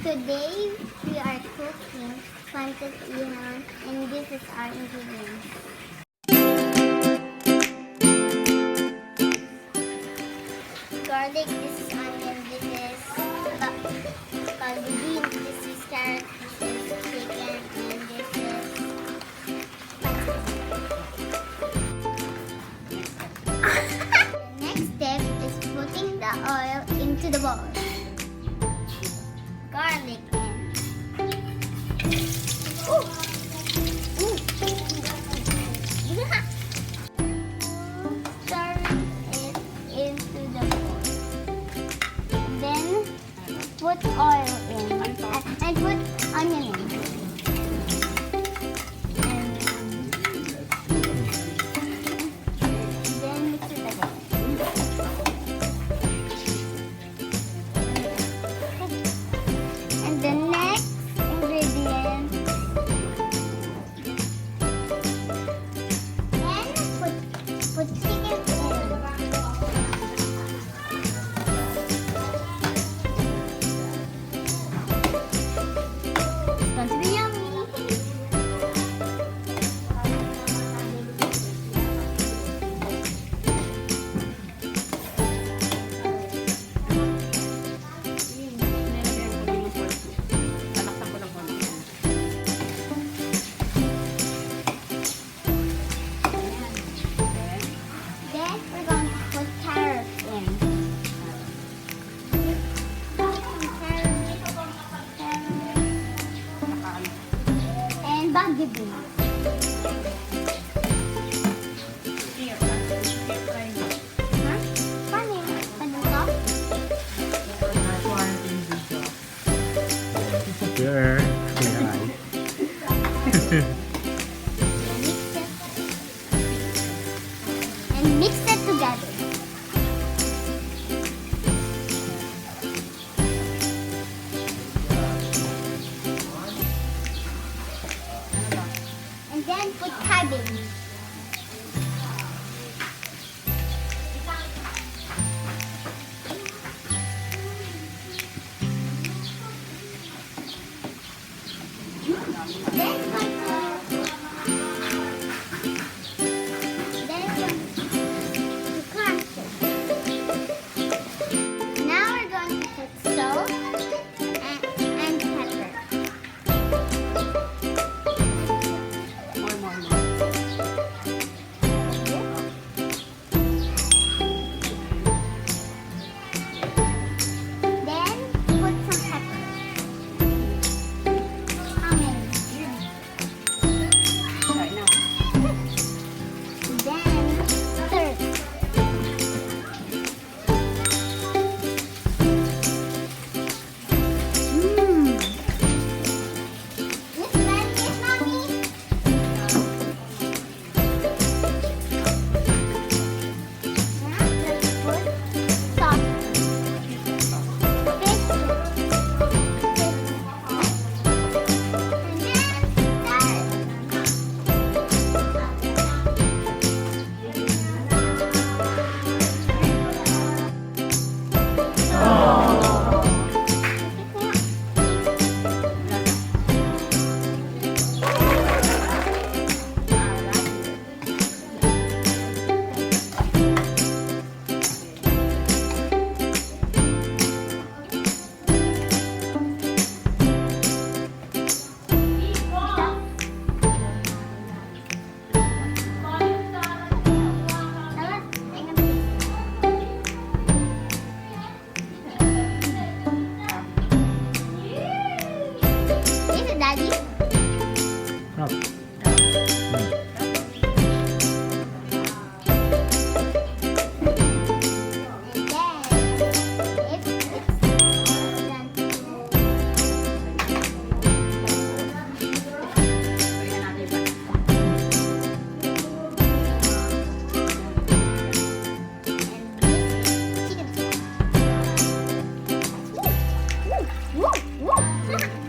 Today we are cooking pancitbihon, and this is our ingredients. Garlic, this is onion, this is bean, this is carrot, this is chicken, and this is the next step is putting the oil into the bowl. Garlic and stir it into the bowl. Then put oil in and put onion in. Then mix it again. And the next ingredient, then put chicken in. It's going to be yummy. Then we're going to put carrots in. And baggy beans. Huh? Paano yun? Paano to? Sure. Mix it together. And then put cabbage. Then now we're going to put salt and pepper. Then put some pepper. How many? Then stir. Daddy? Oh. And then, if it's done, chicken. Woo! Woo!